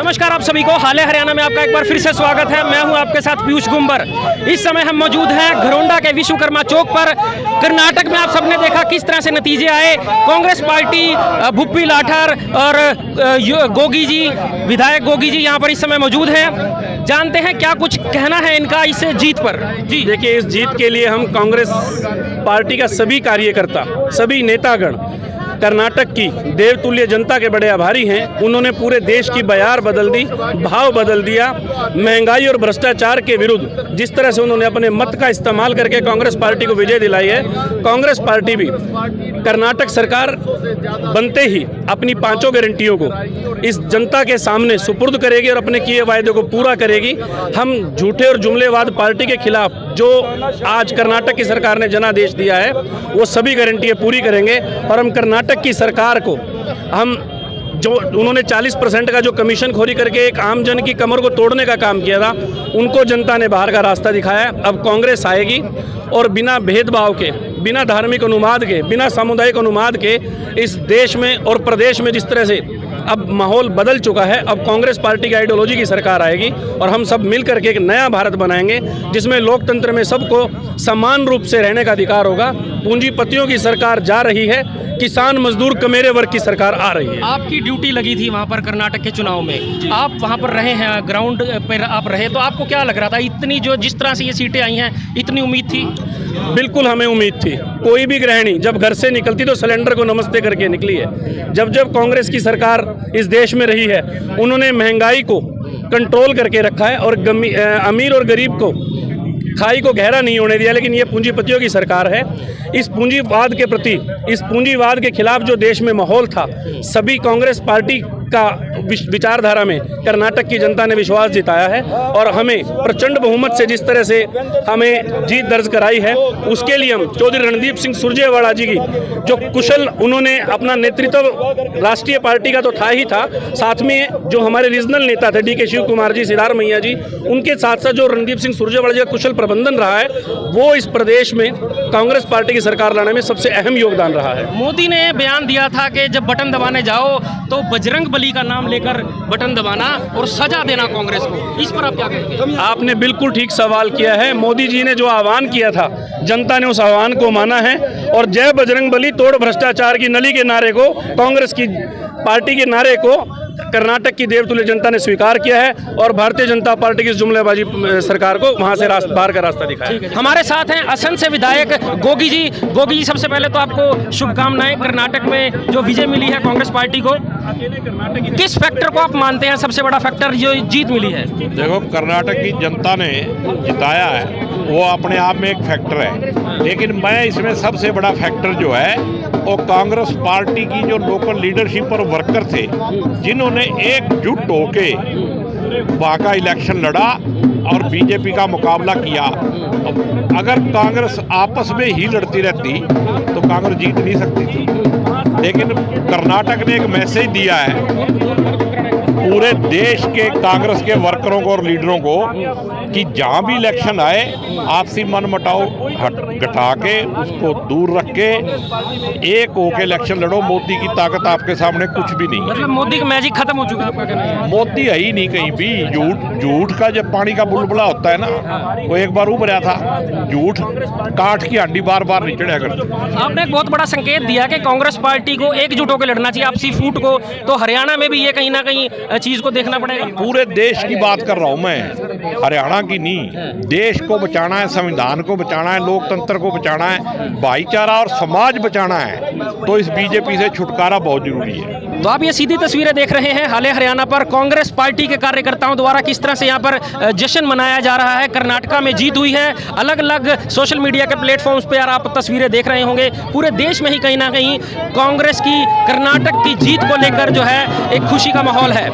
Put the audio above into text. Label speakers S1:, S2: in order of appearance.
S1: नमस्कार आप सभी को हाल हरियाणा में आपका एक बार फिर से स्वागत है। मैं हूं आपके साथ पीयूष गुंबर। इस समय हम मौजूद हैं घरोंडा के विश्वकर्मा चौक पर। कर्नाटक में आप सबने देखा किस तरह से नतीजे आए। कांग्रेस पार्टी भुप्पी लाठर और गोगी जी, विधायक गोगी जी यहाँ पर इस समय मौजूद हैं। जानते हैं क्या कुछ कहना है इनका इस जीत पर।
S2: जी देखिए, इस जीत के लिए हम कांग्रेस पार्टी का सभी कार्यकर्ता, सभी नेतागण कर्नाटक की देवतुल्य जनता के बड़े आभारी हैं। उन्होंने पूरे देश की बयार बदल दी, भाव बदल दिया। महंगाई और भ्रष्टाचार के विरुद्ध जिस तरह से उन्होंने अपने मत का इस्तेमाल करके कांग्रेस पार्टी को विजय दिलाई है, कांग्रेस पार्टी भी कर्नाटक सरकार बनते ही अपनी पांचों गारंटियों को इस जनता के सामने सुपुर्द करेगी और अपने किए वायदे को पूरा करेगी। हम झूठे और जुमलेवाद पार्टी के खिलाफ जो आज कर्नाटक की सरकार ने जनादेश दिया है, वो सभी गारंटियाँ पूरी करेंगे। और हम कर्नाटक की सरकार को जो उन्होंने 40% का जो कमीशन खोरी करके एक आम जन की कमर को तोड़ने का काम किया था, उनको जनता ने बाहर का रास्ता दिखाया। अब कांग्रेस आएगी और बिना भेदभाव के, बिना धार्मिक अनुवाद के, बिना सामुदायिक अनुवाद के इस देश में और प्रदेश में जिस तरह से अब माहौल बदल चुका है, अब कांग्रेस पार्टी की आइडियोलॉजी की सरकार आएगी और हम सब मिल करके एक नया भारत बनाएंगे जिसमें लोकतंत्र में सबको समान रूप से रहने का अधिकार होगा। पूंजीपतियों की सरकार जा रही है, किसान मजदूर कमेरे वर्ग की सरकार आ रही है।
S1: आपकी ड्यूटी लगी थी वहाँ पर कर्नाटक के चुनाव में, आप वहाँ पर रहे हैं, ग्राउंड पर आप रहे, तो आपको क्या लग रहा था? इतनी जो जिस तरह से ये सीटें आई हैं, इतनी उम्मीद थी?
S2: बिल्कुल हमें उम्मीद थी। कोई भी गृहिणी जब घर से निकलती तो सिलेंडर को नमस्ते करके निकली है। जब जब कांग्रेस की सरकार इस देश में रही है, उन्होंने महंगाई को कंट्रोल करके रखा है और अमीर और गरीब को खाई को गहरा नहीं होने दिया। लेकिन ये पूंजीपतियों की सरकार है। इस पूंजीवाद के प्रति, इस पूंजीवाद के खिलाफ जो देश में माहौल था, सभी कांग्रेस पार्टी का विचारधारा में कर्नाटक की जनता ने विश्वास जिताया है और हमें प्रचंड बहुमत से जिस तरह से हमें जीत दर्ज कराई है, उसके लिए हम चौधरी रणदीप सिंह सुरजेवाला जी की जो कुशल उन्होंने अपना नेतृत्व राष्ट्रीय पार्टी का तो था ही था, साथ में जो हमारे रीजनल नेता थे DK शिव कुमार जी, सिद्धार्थ मैया जी, उनके साथ साथ जो रणदीप सिंह सुरजेवाला जी का कुशल प्रबंधन रहा है, वो इस प्रदेश में कांग्रेस पार्टी की सरकार लाने में सबसे अहम योगदान रहा है।
S1: मोदी ने बयान दिया था कि जब बटन दबाने जाओ तो बजरंग बली का नाम लेकर बटन दबाना और सजा देना कांग्रेस को। इस पर आप क्या कहेंगे?
S2: आपने बिल्कुल ठीक सवाल किया है। मोदी जी ने जो आह्वान किया था, जनता ने उस आह्वान को माना है और जय बजरंग बली तोड़ भ्रष्टाचार की नली के नारे को, कांग्रेस की पार्टी के नारे को कर्नाटक की देवतुल्य जनता ने स्वीकार किया है और भारतीय जनता पार्टी की जुमलेबाजी सरकार को वहां से बाहर का रास्ता दिखाया।
S1: हमारे साथ हैं असम से विधायक गोगी जी। गोगी जी, सबसे पहले तो आपको शुभकामनाएं। कर्नाटक में जो विजय मिली है कांग्रेस पार्टी को, किस फैक्टर को आप मानते हैं सबसे बड़ा फैक्टर जो जीत मिली है?
S3: देखो, कर्नाटक की जनता ने जिताया है, वो अपने आप में एक फैक्टर है, लेकिन मैं इसमें सबसे बड़ा फैक्टर जो है वो कांग्रेस पार्टी की जो लोकल लीडरशिप और वर्कर थे, जिन्होंने एकजुट होके वहाँ का इलेक्शन लड़ा और बीजेपी का मुकाबला किया। अगर कांग्रेस आपस में ही लड़ती रहती तो कांग्रेस जीत नहीं सकती थी, लेकिन कर्नाटक ने एक मैसेज दिया है पूरे देश के कांग्रेस के वर्करों को और लीडरों को कि जहाँ भी इलेक्शन आए, आपसी मनमुटाव घटा के उसको दूर रख के एक होके इलेक्शन लड़ो। मोदी की ताकत आपके सामने कुछ भी नहीं है।
S1: मतलब मोदी का मैजिक खत्म हो चुका है आपका कहना है?
S3: मोदी है ही नहीं कहीं भी। झूठ का जब पानी का बुलबुला होता है ना, वो एक बार उभरा था, झूठ काट की हड्डी बार बार नहीं चढ़ा करती।
S1: आपने एक बहुत बड़ा संकेत दिया कि कांग्रेस पार्टी को एकजुट होकर लड़ना चाहिए आपसी फूट को, तो हरियाणा में भी ये कहीं ना कहीं चीज को देखना पड़ेगा।
S3: पूरे देश की बात कर रहा हूँ मैं, हरियाणा की नहीं। देश को बचाना है, संविधान को बचाना है, लोकतंत्र को बचाना है, भाईचारा और समाज बचाना है, तो इस बीजेपी से छुटकारा बहुत जरूरी है।
S1: तो आप ये सीधी तस्वीरें देख रहे हैं हाल हरियाणा पर कांग्रेस पार्टी के कार्यकर्ताओं द्वारा किस तरह से यहाँ पर जश्न मनाया जा रहा है। कर्नाटका में जीत हुई है। अलग अलग सोशल मीडिया के प्लेटफॉर्म्स पे यार आप तस्वीरें देख रहे होंगे। पूरे देश में ही कहीं ना कहीं कांग्रेस की कर्नाटक की जीत को लेकर जो है एक खुशी का माहौल है।